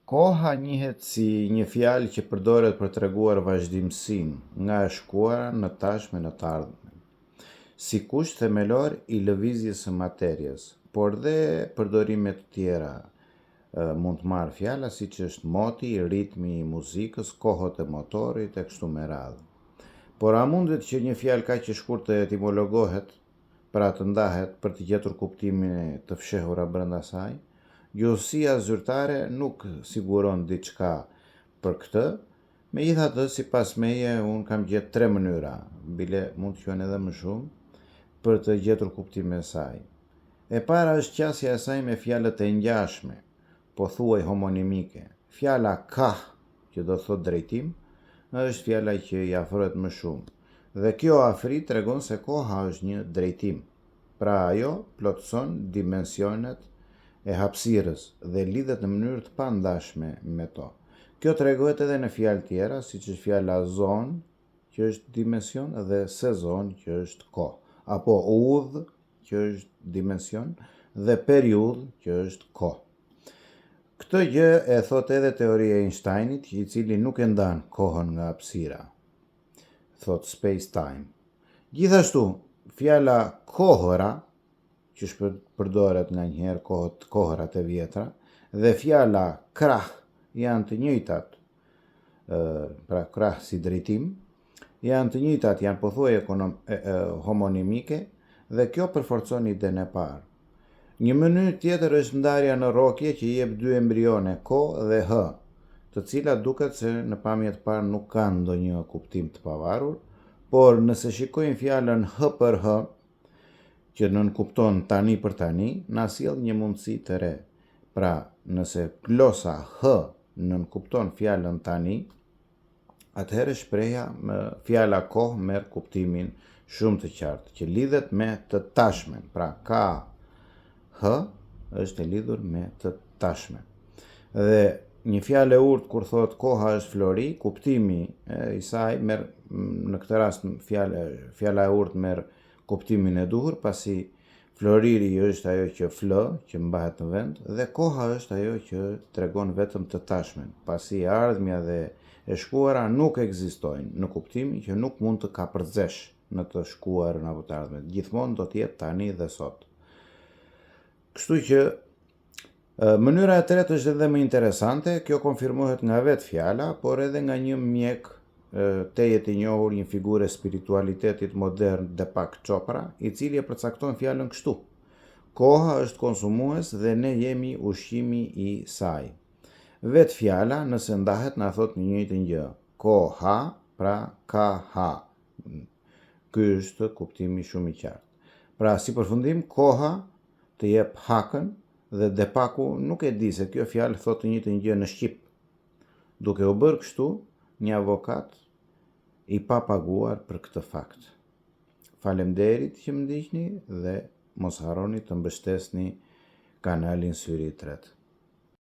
Koha njihet si një fjalë që përdoret për treguar vazhdimsinë nga e shkuara në tashme në të ardhmen, si kusht themelor i lëvizjes së materjes, por dhe përdorime të tjera mund të marrë fjala siç është moti, ritmi i muzikës, kohët e motorit e kështu me radhë. Por a mundet që një fjalë kaq e shkurtë të etimologohet, pra të ndahet për të gjetur kuptimin të fshehura brenda saj? Gjuhësia zyrtare nuk siguron diçka për këtë, megjithatë, sipas meje, unë kam gjetë 3 mënyra, bile mund të quhen edhe më shumë, për të gjetur kuptimin e saj. E para është qasja e saj me fjalët e ngjashme, pothuaj homonimike. Fjala kah, që do thot drejtim, është fjala që i afrohet më shumë. Dhe kjo afri tregon se koha është një drejtim. Pra ajo plotëson dimensionet e hapësirës dhe lidhet në mënyrë të pandashme me to. Kjo tregohet edhe në fjalë tjera, siç është fjala zonë, që është dimension, dhe sezon, që është kohë, apo udhë, që është dimension, dhe periudhë, që është kohë. Këtë gjë e thot edhe teoria e Einsteinit, i cili nuk e ndan kohën nga hapësira. Thot space-time. Gjithashtu, fjala kohëra, që përdoret nga njëherë kohërat e vjetra, dhe fjala krah janë të njëjtat, pra krah si drejtim, janë të njëjtat, janë pothuaj homonimike, dhe kjo përforcon idenë e parë. Një mënyrë tjetër është ndarja në rrokje që jep 2 embrione, ko dhe h, të cilat duket se në pamje të parë nuk kanë ndonjë kuptim të pavarur, por nëse shikojmë fjalën h për h, që nën kupton tani për tani, na sjell një mundësi të re. Pra, nëse glosa h nën kupton fjalën tani, atëherë shpreha fjala kohë merr kuptimin shumë të qartë, që lidhet me të tashmen. Pra, ka h është e lidhur me të tashmen. Dhe një fjalë e urtë kur thot koha është flori, kuptimi i saj merr, në këtë rast fjala e urtë merr kuptimin e duhur, pasi floriri është ajo që flë, që mbahet në vend, dhe koha është ajo që tregon vetëm të tashmen, pasi ardhmja dhe e shkuara nuk ekzistojnë, në kuptimin që nuk mund të kapërcesh në të shkuarën apo të ardhmen. Gjithmonë do të jetë tani dhe sot. Kështu që mënyra e tretë është edhe më interesante, kjo konfirmohet nga vetë fjala, por edhe nga një mjek tejet i njohur, një figurë e spiritualitetit modern, Deepak Chopra, i cili e përcakton fjalën kështu: koha është konsumues dhe ne jemi ushqimi i saj. Vetë fjala, nëse ndahet, na thot një njëjtën gjë. Koha, pra ka. Ky është kuptimi shumë i qartë. Pra, si përfundim, koha të jep hakën, dhe Deepaku nuk e di se kjo fjalë thot të njëjtën gjë në shqip. Duke u bërë kështu, një avokat i papaguar për këtë fakt. Faleminderit që më ndiqni dhe mos harroni të mbështesni kanalin Syri i Tretë.